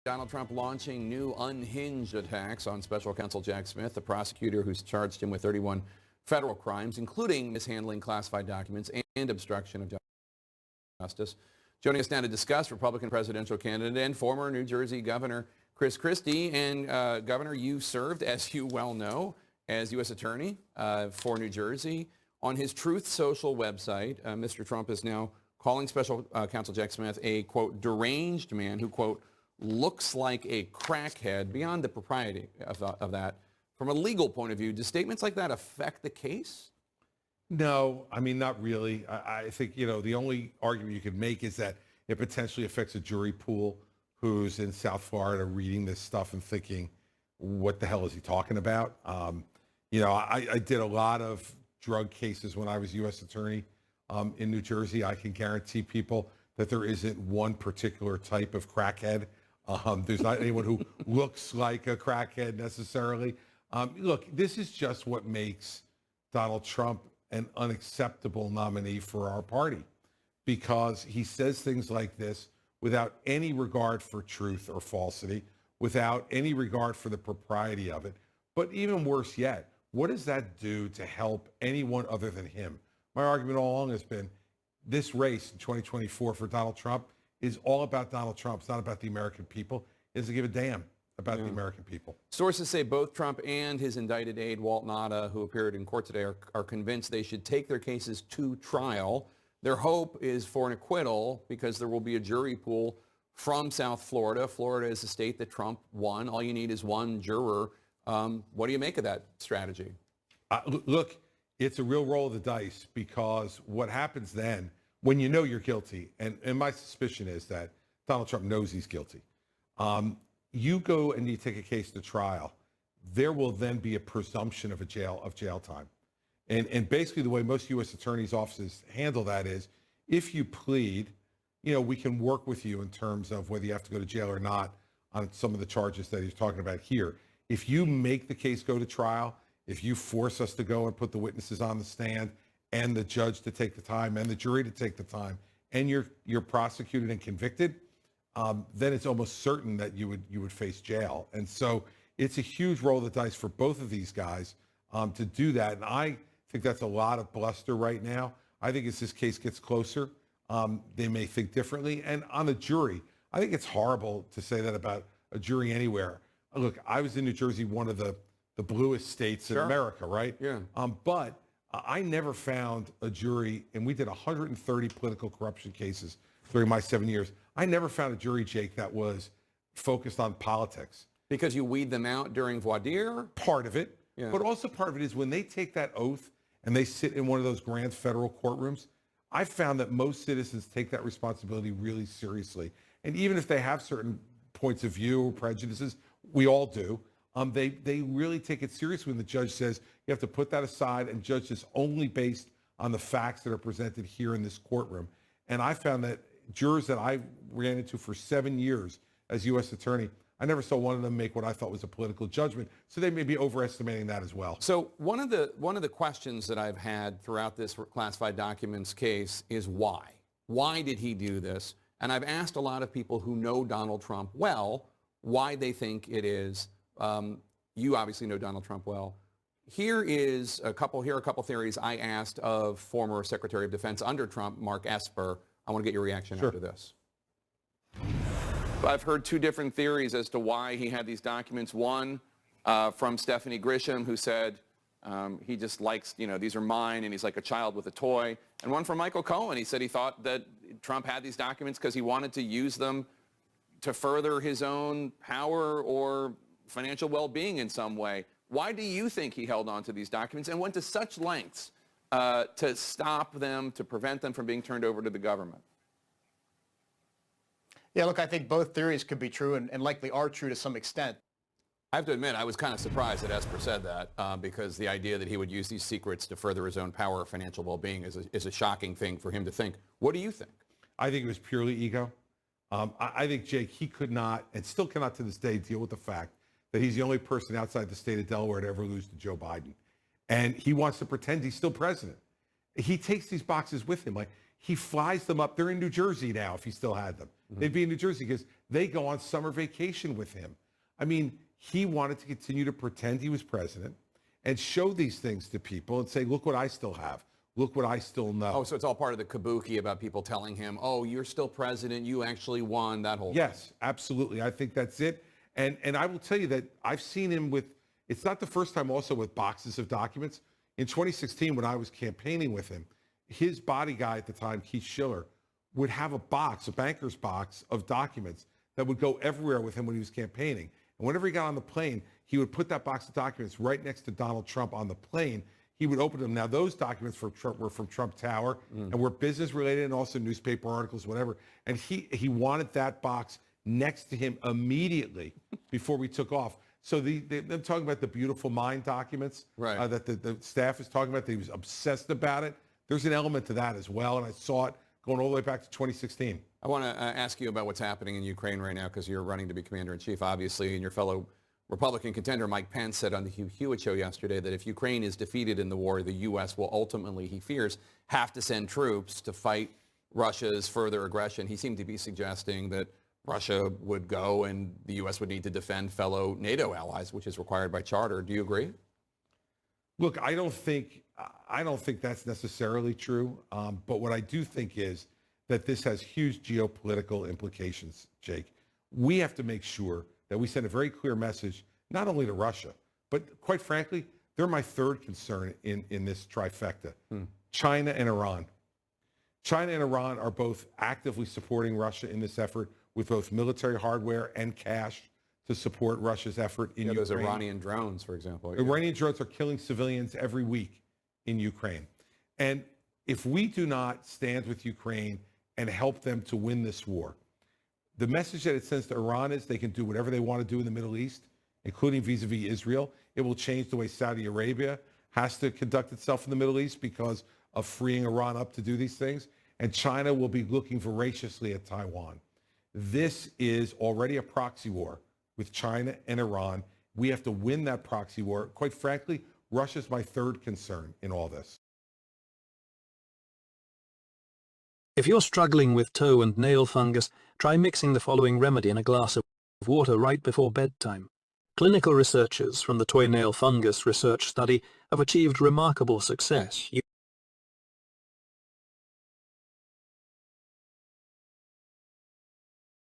Donald Trump launching new unhinged attacks on special counsel Jack Smith, the prosecutor who's charged him with 31 federal crimes, including mishandling classified documents and obstruction of justice. Joining us now to discuss, Republican presidential candidate and former New Jersey Governor Chris Christie. And Governor, you served, as you well know, as U.S. Attorney for New Jersey. On his Truth Social website, Mr. Trump is now calling special counsel Jack Smith a, quote, deranged man who, quote, looks like a crackhead. Beyond the propriety of that, from a legal point of view, do statements like that affect the case? No, I mean, not really. I think, the only argument you could make is that it potentially affects a jury pool who's in South Florida reading this stuff and thinking, what the hell is he talking about? I did a lot of drug cases when I was U.S. Attorney in New Jersey. I can guarantee people that there isn't one particular type of crackhead. There's not anyone who looks like a crackhead necessarily. Look, this is just what makes Donald Trump an unacceptable nominee for our party, because he says things like this without any regard for truth or falsity, without any regard for the propriety of it. But even worse yet, what does that do to help anyone other than him? My argument all along has been this race in 2024 for Donald Trump is all about Donald Trump. It's not about the American people. It doesn't give a damn about the American people. Sources say both Trump and his indicted aide, Walt Nauta, who appeared in court today, are convinced they should take their cases to trial. Their hope is for an acquittal because there will be a jury pool from South Florida. Florida is a state that Trump won. All you need is one juror. What do you make of that strategy? Look, it's a real roll of the dice, because what happens then when you know you're guilty, and my suspicion is that Donald Trump knows he's guilty, you go and you take a case to trial, there will then be a presumption of jail time. And basically the way most U.S. attorneys' offices handle that is, if you plead, we can work with you in terms of whether you have to go to jail or not on some of the charges that he's talking about here. If you make the case go to trial, if you force us to go and put the witnesses on the stand and the judge to take the time and the jury to take the time, and you're prosecuted and convicted, then it's almost certain that you would face jail. And so it's a huge roll of the dice for both of these guys to do that. And I think that's a lot of bluster right now. I think as this case gets closer, they may think differently. And on the jury, I think it's horrible to say that about a jury anywhere. Look, I was in New Jersey, one of the bluest states in America, right? Yeah. But I never found a jury, and we did 130 political corruption cases during my 7 years. I never found a jury, Jake, that was focused on politics. Because you weed them out during voir dire? Part of it. Yeah. But also part of it is when they take that oath and they sit in one of those grand federal courtrooms, I found that most citizens take that responsibility really seriously. And even if they have certain points of view or prejudices, we all do, they really take it seriously when the judge says you have to put that aside and judge this only based on the facts that are presented here in this courtroom. And I found that jurors that I ran into for 7 years as U.S. attorney, I never saw one of them make what I thought was a political judgment. So they may be overestimating that as well. So one of the questions that I've had throughout this classified documents case is why? Why did he do this? And I've asked a lot of people who know Donald Trump well why they think it is. You obviously know Donald Trump well. Here are a couple theories I asked of former Secretary of Defense under Trump, Mark Esper. I want to get your reaction after this. I've heard two different theories as to why he had these documents. One from Stephanie Grisham, who said he just likes, these are mine, and he's like a child with a toy. And one from Michael Cohen. He said he thought that Trump had these documents because he wanted to use them to further his own power or financial well-being in some way. Why do you think he held on to these documents and went to such lengths to stop them, to prevent them from being turned over to the government? Yeah, look, I think both theories could be true and likely are true to some extent. I have to admit, I was kind of surprised that Esper said that because the idea that he would use these secrets to further his own power or financial well-being is a shocking thing for him to think. What do you think? I think it was purely ego. I think, Jake, he could not and still cannot to this day deal with the fact that he's the only person outside the state of Delaware to ever lose to Joe Biden. And he wants to pretend he's still president. He takes these boxes with him. Like, He flies them up. They're in New Jersey now if he still had them. They'd be in New Jersey because they go on summer vacation with him. I mean, he wanted to continue to pretend he was president and show these things to people and say, look what I still have. Look what I still know. Oh, so it's all part of the kabuki about people telling him, oh, you're still president, you actually won, that whole Yes, absolutely. I think that's it. And I will tell you that I've seen him with, it's not the first time also with boxes of documents. In 2016, when I was campaigning with him, his body guy at the time, Keith Schiller, would have a box, a banker's box of documents that would go everywhere with him when he was campaigning. And whenever he got on the plane, he would put that box of documents right next to Donald Trump on the plane. He would open them. Now, those documents from Trump were from Trump Tower and were business related and also newspaper articles, whatever. And he wanted that box next to him immediately before we took off. So them talking about the beautiful mind documents Right. That the staff is talking about, that he was obsessed about it. There's an element to that as well. And I saw it going all the way back to 2016. I want to ask you about what's happening in Ukraine right now because you're running to be commander-in-chief, obviously, and your fellow Republican contender Mike Pence said on the Hugh Hewitt show yesterday that if Ukraine is defeated in the war, the U.S. will ultimately, he fears, have to send troops to fight Russia's further aggression. He seemed to be suggesting that Russia would go and the U.S. would need to defend fellow NATO allies, which is required by charter. Do you agree? Look, I don't think that's necessarily true. But what I do think is that this has huge geopolitical implications, Jake. We have to make sure that we send a very clear message, not only to Russia, but quite frankly, they're my third concern in this trifecta, China and Iran. China and Iran are both actively supporting Russia in this effort with both military hardware and cash to support Russia's effort in Ukraine. Those Iranian drones, for example. Iranian drones are killing civilians every week in Ukraine. And if we do not stand with Ukraine and help them to win this war, the message that it sends to Iran is they can do whatever they want to do in the Middle East, including vis-a-vis Israel. It will change the way Saudi Arabia has to conduct itself in the Middle East because of freeing Iran up to do these things. And China will be looking voraciously at Taiwan. This is already a proxy war with China and Iran. We have to win that proxy war. Quite frankly, Russia's my third concern in all this. If you're struggling with toe and nail fungus, try mixing the following remedy in a glass of water right before bedtime. Clinical researchers from the toenail fungus research study have achieved remarkable success